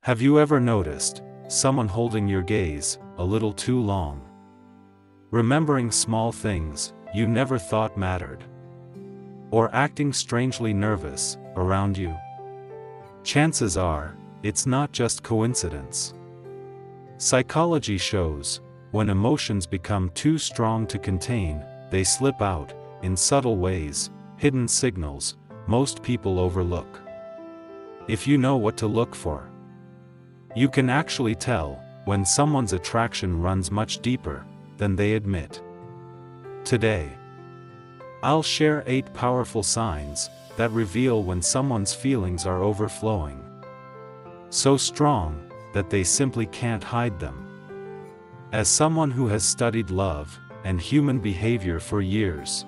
Have you ever noticed someone holding your gaze a little too long? Remembering small things you never thought mattered? Or acting strangely nervous around you? Chances are, it's not just coincidence. Psychology shows, when emotions become too strong to contain, they slip out, in subtle ways, hidden signals most people overlook. If you know what to look for, you can actually tell when someone's attraction runs much deeper than they admit. Today, I'll share 8 powerful signs that reveal when someone's feelings are overflowing, so strong that they simply can't hide them. As someone who has studied love and human behavior for years,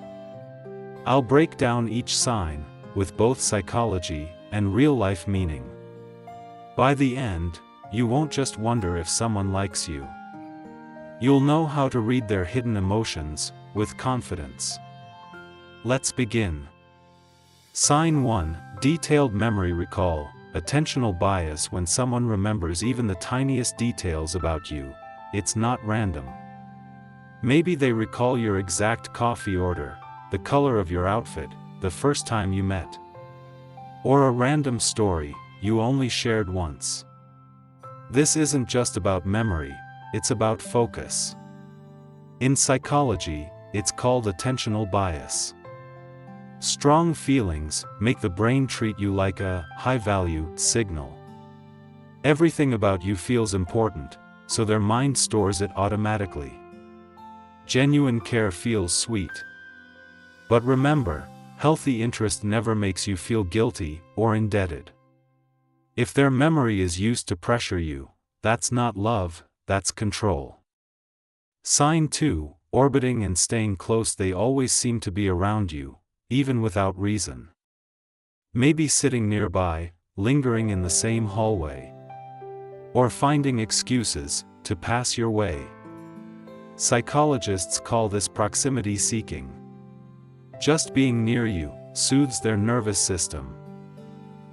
I'll break down each sign with both psychology and real-life meaning. By the end, you won't just wonder if someone likes you. You'll know how to read their hidden emotions with confidence. Let's begin. Sign 1: detailed memory recall. Attentional bias. When someone remembers even the tiniest details about you, it's not random. Maybe they recall your exact coffee order, the color of your outfit, the first time you met, or a random story you only shared once. This isn't just about memory, it's about focus. In psychology, it's called attentional bias. Strong feelings make the brain treat you like a high-value signal. Everything about you feels important, so their mind stores it automatically. Genuine care feels sweet. But remember, healthy interest never makes you feel guilty or indebted. If their memory is used to pressure you, that's not love, that's control. Sign 2: orbiting and staying close. They always seem to be around you, even without reason. Maybe sitting nearby, lingering in the same hallway, or finding excuses to pass your way. Psychologists call this proximity seeking. Just being near you soothes their nervous system.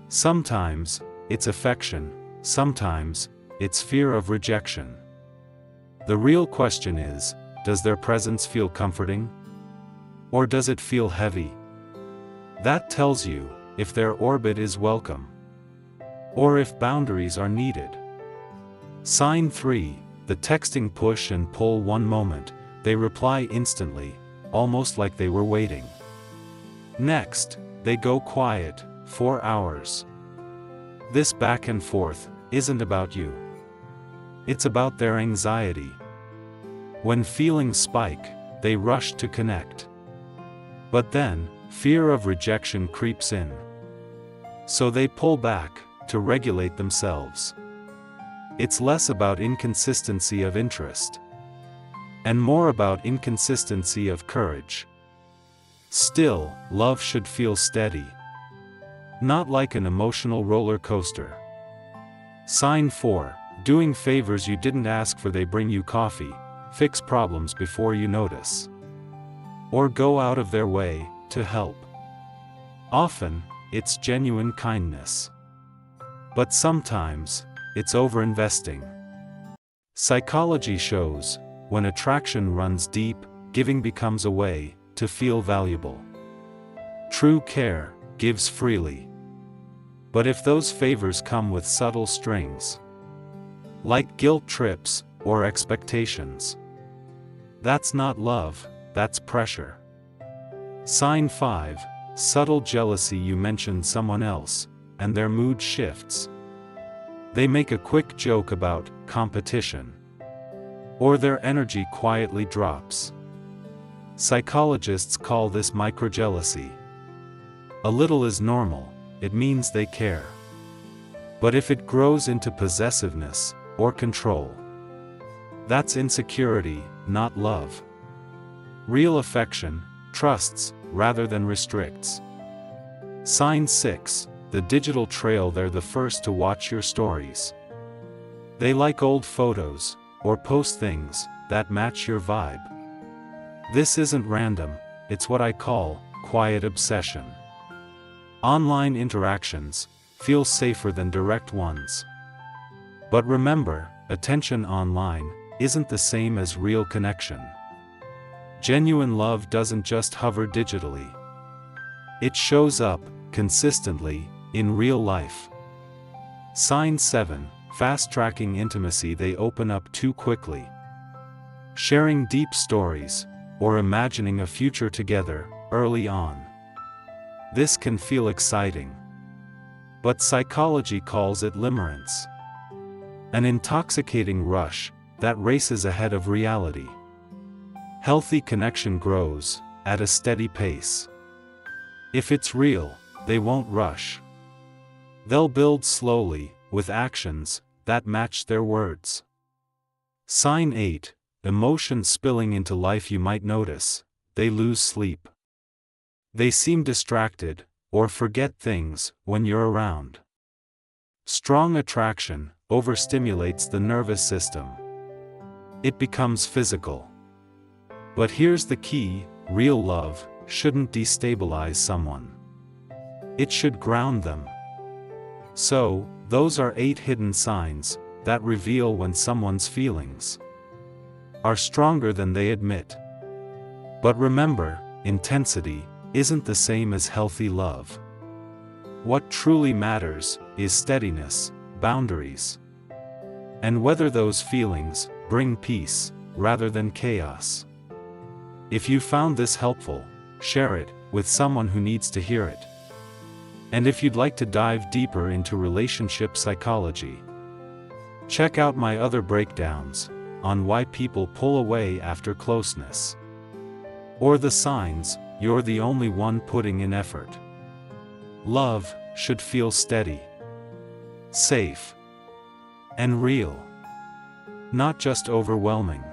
Sometimes it's affection, sometimes it's fear of rejection. The real question is, does their presence feel comforting? Or does it feel heavy? That tells you if their orbit is welcome, or if boundaries are needed. Sign 3: the texting push and pull. One moment, they reply instantly, almost like they were waiting. Next, they go quiet, for hours. This back and forth isn't about you. It's about their anxiety. When feelings spike, they rush to connect. But then, fear of rejection creeps in. So they pull back to regulate themselves. It's less about inconsistency of interest, and more about inconsistency of courage. Still, love should feel steady, not like an emotional roller coaster. Sign 4: doing favors you didn't ask for. They bring you coffee, fix problems before you notice, or go out of their way to help. Often, it's genuine kindness. But sometimes, it's overinvesting. Psychology shows, when attraction runs deep, giving becomes a way to feel valuable. True care gives freely. But if those favors come with subtle strings, like guilt trips or expectations, that's not love, that's pressure. Sign 5: subtle jealousy. You mention someone else, and their mood shifts. They make a quick joke about competition, or their energy quietly drops. Psychologists call this microjealousy. A little is normal, it means they care. But if it grows into possessiveness or control, that's insecurity, not love. Real affection trusts rather than restricts. Sign 6: the digital trail. They're the first to watch your stories. They like old photos, or post things that match your vibe. This isn't random, it's what I call quiet obsession. Online interactions feel safer than direct ones. But remember, attention online isn't the same as real connection. Genuine love doesn't just hover digitally. It shows up, consistently, in real life. Sign 7, fast-tracking intimacy. They open up too quickly. Sharing deep stories, or imagining a future together, early on. This can feel exciting. But psychology calls it limerence. An intoxicating rush that races ahead of reality. Healthy connection grows at a steady pace. If it's real, they won't rush. They'll build slowly, with actions that match their words. Sign 8, emotions spilling into life. You might notice they lose sleep. They seem distracted, or forget things when you're around. Strong attraction overstimulates the nervous system. It becomes physical. But here's the key: real love shouldn't destabilize someone. It should ground them. So, those are 8 hidden signs that reveal when someone's feelings are stronger than they admit. But remember, intensity isn't the same as healthy love. What truly matters is steadiness, boundaries, and whether those feelings bring peace rather than chaos. If you found this helpful, share it with someone who needs to hear it. And if you'd like to dive deeper into relationship psychology, check out my other breakdowns on why people pull away after closeness, or the signs you're the only one putting in effort. Love should feel steady, safe, and real, not just overwhelming.